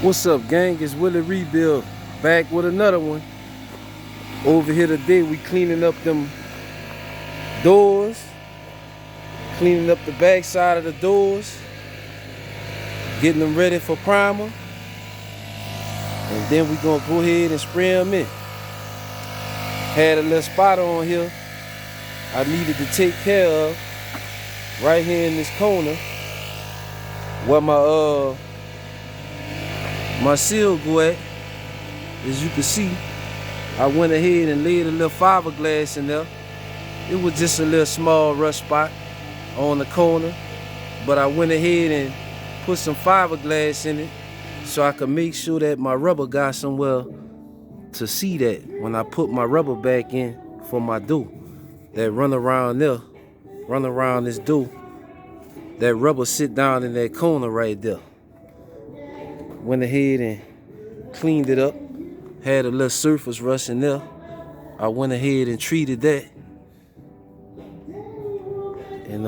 What's up, gang? It's Willie Rebuild back with another one. Over here today, we cleaning up them doors, cleaning up the back side of the doors, getting them ready for primer, and then we gonna go ahead and spray them in. Had a little spot on here I needed to take care of right here in this corner where my seal go at. As you can see, I went ahead and laid a little fiberglass in there. It was just a little small rust spot on the corner, but I went ahead and put some fiberglass in it so I could make sure that my rubber got somewhere to see that when I put my rubber back in for my door. That run around there, run around this door, that rubber sit down in that corner right there. Went ahead and cleaned it up. Had a little surface rust in there. I went ahead and treated that. And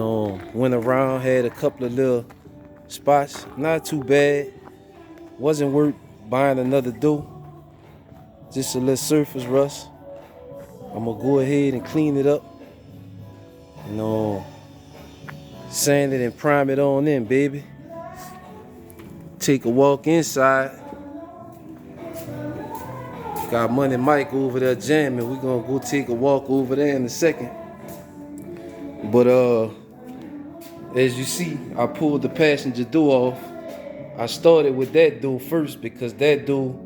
went around, had a couple of little spots. Not too bad. Wasn't worth buying another door. Just a little surface rust. I'm gonna go ahead and clean it up. And sand it and prime it on in, baby. Take a walk inside. Got Monte Mike over there jamming. We're gonna go take a walk over there in a second. But as you see, I pulled the passenger door off. I started with that door first because that door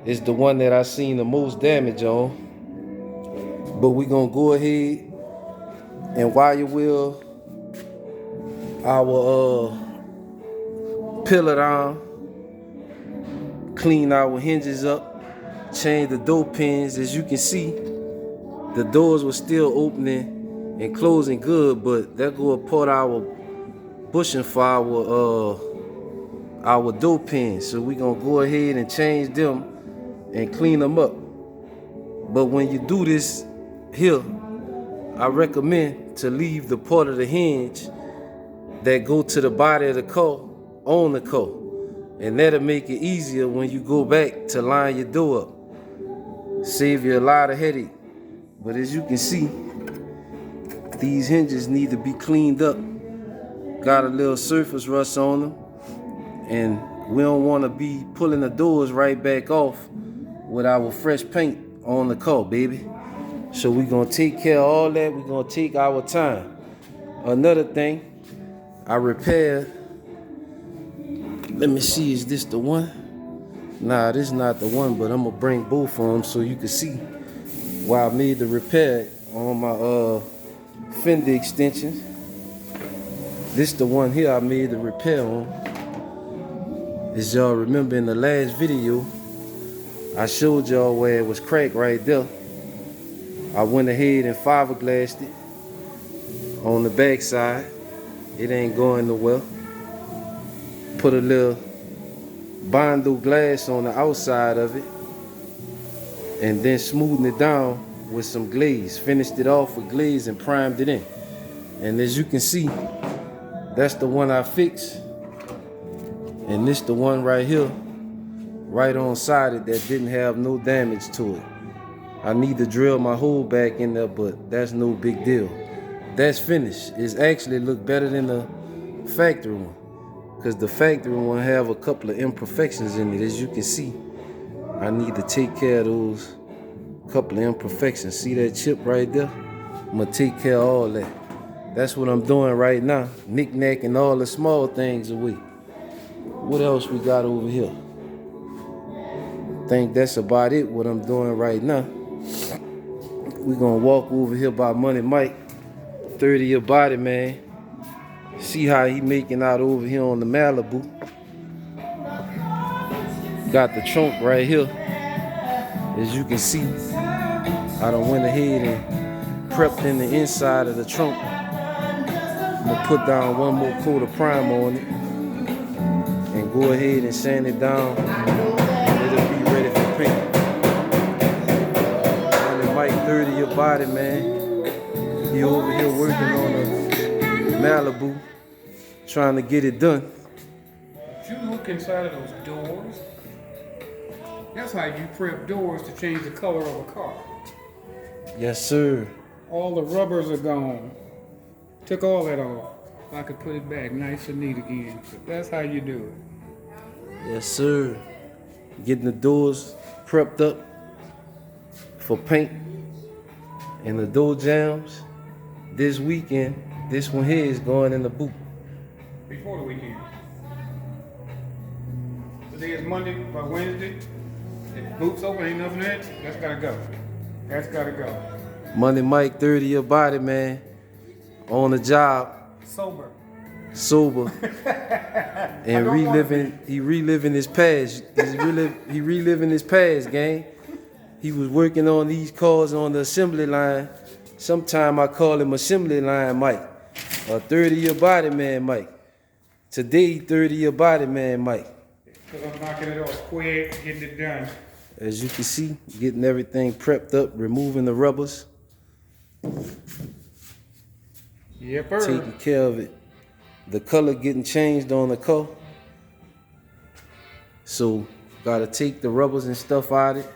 is the one that I seen the most damage on. But we're gonna go ahead and wire wheel our pillar down, clean our hinges up, change the door pins. As you can see, the doors were still opening and closing good, but that go apart our bushing for our door pins. So we gonna go ahead and change them and clean them up. But when you do this here, I recommend to leave the part of the hinge that go to the body of the car on the car, and that'll make it easier when you go back to line your door up. Save you a lot of headache. But as you can see, these hinges need to be cleaned up. Got a little surface rust on them, and we don't want to be pulling the doors right back off with our fresh paint on the car, baby. So we're gonna take care of all that. We're gonna take our time. Another thing, I repaired. Let me see, is this the one? Nah, this is not the one, but I'm gonna bring both of them so you can see why I made the repair on my fender extensions. This the one here I made the repair on. As y'all remember in the last video, I showed y'all where it was cracked right there. I went ahead and fiberglassed it on the back side. It ain't going nowhere. Put a little bondo glass on the outside of it, and then smoothed it down with some glaze. Finished it off with glaze and primed it in. And as you can see, that's the one I fixed. And this the one right here, right on side it, that didn't have no damage to it. I need to drill my hole back in there, but that's no big deal. That's finished. It's actually look better than the factory one, because the factory one have a couple of imperfections in it. As you can see, I need to take care of those couple of imperfections. See that chip right there? I'm gonna take care of all that. That's what I'm doing right now. Knick-knacking all the small things away. What else we got over here? I think that's about it, what I'm doing right now. We're gonna walk over here by Monte Mike, 30-year body man. See how he making out over here on the Malibu. Got the trunk right here. As you can see, I done went ahead and prepped in the inside of the trunk. I'm gonna put down one more coat of primer on it and go ahead and sand it down. It'll be ready for paint. Mike 30-year body, man. He over here working on a Malibu, trying to get it done. Did you look inside of those doors? That's how you prep doors to change the color of a car. Yes, sir. All the rubbers are gone. Took all that off. So I could put it back nice and neat again. So that's how you do it. Yes, sir. Getting the doors prepped up for paint and the door jambs. This weekend, this one here is going in the boot. Before the weekend. Today is Monday, by Wednesday. If the boots open, ain't nothing in it. That's gotta go. That's gotta go. Money Mike, 30 your body, man. On the job. Sober. And he reliving his past. He reliving his past, gang. He was working on these cars on the assembly line. Sometime I call him assembly line Mike. Or 30 your body man Mike. Today, 30 your body man Mike. Because I'm knocking it off quick, getting it done. As you can see, getting everything prepped up, removing the rubbers. Yep, sir. Taking care of it. The color getting changed on the car. So, gotta take the rubbers and stuff out of it.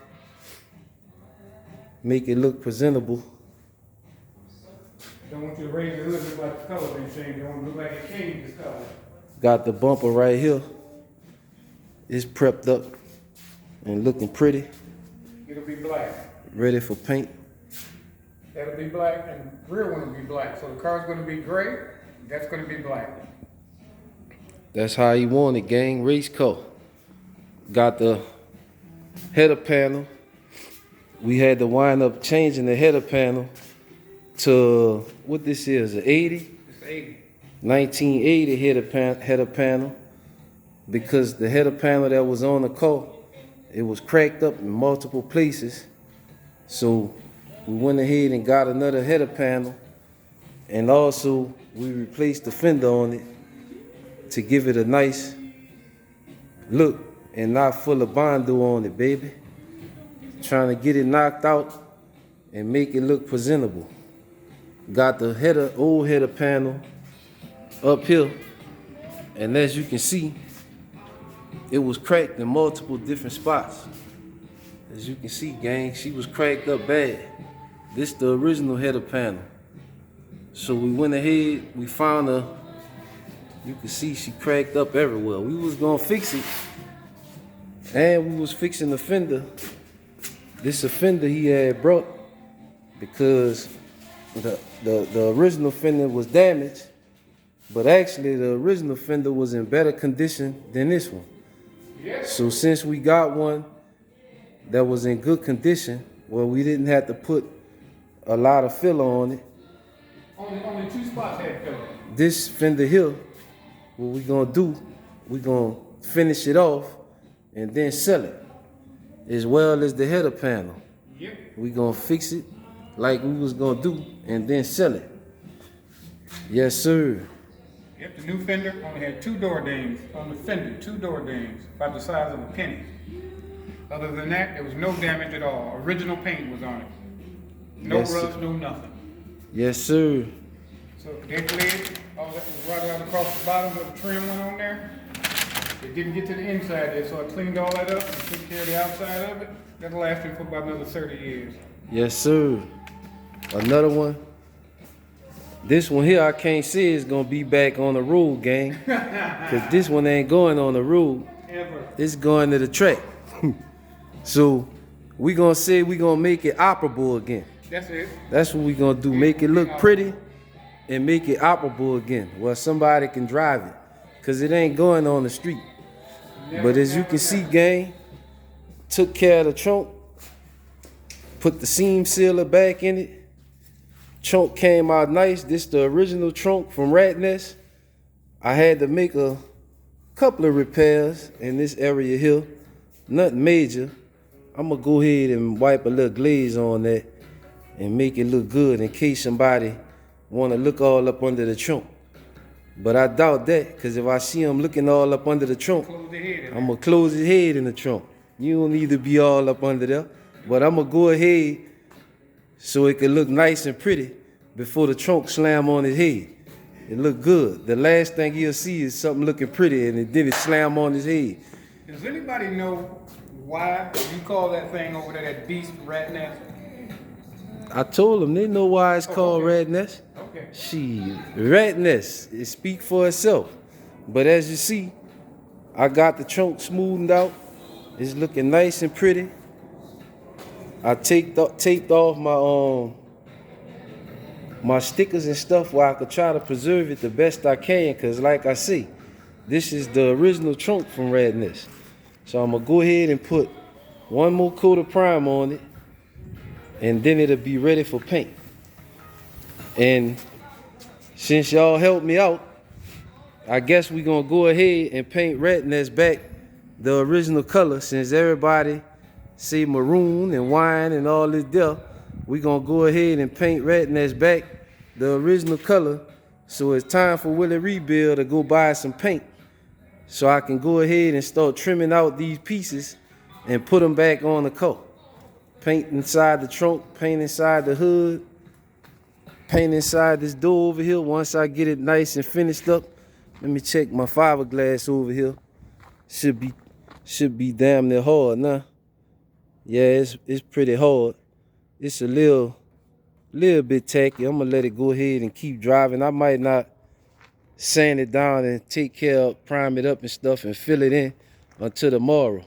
Make it look presentable. Don't want you to raise the hood and look like the color been changed. Don't want to look like it changed its color. Got the bumper right here. It's prepped up and looking pretty. It'll be black. Ready for paint. That'll be black, and the rear one will be black. So the car's going to be gray. That's going to be black. That's how you want it, gang. Race car. Got the header panel. We had to wind up changing the header panel to what this is, an 80? It's 80. 1980 header panel, because the header panel that was on the car, it was cracked up in multiple places. So we went ahead and got another header panel, and also we replaced the fender on it to give it a nice look and not full of Bondo on it, baby. Trying to get it knocked out and make it look presentable. Got the old header panel up here, and as you can see, it was cracked in multiple different spots. As you can see, gang, she was cracked up bad. This the original header panel. So we went ahead, we found her. You can see she cracked up everywhere. We was gonna fix it, and we was fixing the fender. This fender he had brought because the original fender was damaged, but actually the original fender was in better condition than this one. So since we got one that was in good condition, well, we didn't have to put a lot of filler on it. Only 2 spots had filler. This fender here, what we gonna do, we gonna finish it off and then sell it, as well as the header panel. Yep. We gonna fix it like we was gonna do and then sell it. Yes, sir. Yep, the new fender only had 2 door dings on the fender, 2 door dings, about the size of a penny. Other than that, there was no damage at all. Original paint was on it. No Yes, rust, sir. no nothing. Yes, sir. So deck lid, all that was right around across the bottom of the trim went on there. It didn't get to the inside there, so I cleaned all that up and took care of the outside of it. That'll last me for about another 30 years. Yes, sir. Another one. This one here, I can't say it's gonna be back on the road, gang. Cause this one ain't going on the road. Ever. It's going to the track. So we gonna say we gonna make it operable again. That's it. That's what we gonna do. Make it look pretty and make it operable again, where somebody can drive it. Cause it ain't going on the street. But as you can see, gang, took care of the trunk, put the seam sealer back in it. Trunk came out nice. This the original trunk from Rat Nest. I had to make a couple of repairs in this area here. Nothing major. I'm gonna go ahead and wipe a little glaze on that and make it look good in case somebody wanna look all up under the trunk. But I doubt that, because if I see him looking all up under the trunk, I'm gonna close his head in the trunk. You don't need to be all up under there. But I'm gonna go ahead so it can look nice and pretty before the trunk slam on his head. It look good. The last thing you'll see is something looking pretty and then it slam on his head. Does anybody know why you call that thing over there, that beast rat nest? I told them they know why it's called okay. rat nest. Okay. Rat nest, it speak for itself. But as you see, I got the trunk smoothed out. It's looking nice and pretty. I taped off my stickers and stuff where I could try to preserve it the best I can, cause like I say, this is the original trunk from Rat Nest. So I'm gonna go ahead and put one more coat of primer on it, and then it'll be ready for paint. And since y'all helped me out, I guess we're gonna go ahead and paint Rat Nest back the original color. Since everybody say maroon and wine and all this there, we're gonna go ahead and paint Rat Nest back the original color. So it's time for Willie Rebuild to go buy some paint, so I can go ahead and start trimming out these pieces and put them back on the car. Paint inside the trunk, paint inside the hood, paint inside this door over here. Once I get it nice and finished up, let me check my fiberglass over here. Should be damn near hard now. Yeah, it's pretty hard. It's a little bit tacky. I'm gonna let it go ahead and keep driving. I might not sand it down and take care of, prime it up and stuff and fill it in until tomorrow.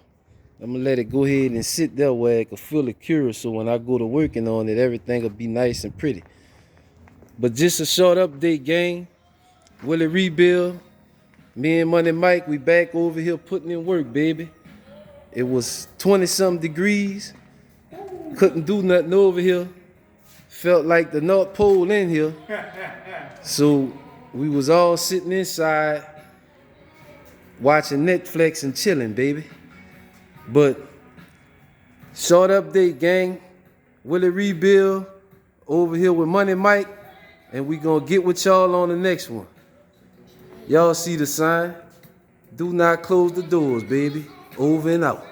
I'm gonna let it go ahead and sit there where it can feel it cure, so when I go to working on it, everything will be nice and pretty. But just a short update, gang. Willie Rebuild, me and Money Mike, we back over here putting in work, baby. It was 20-something degrees. Couldn't do nothing over here. Felt like the North Pole in here. So we was all sitting inside watching Netflix and chilling, baby. But short update, gang. Willie Rebuild over here with Money Mike, and we gonna get with y'all on the next one. Y'all see the sign? Do not close the doors, baby. Over and out.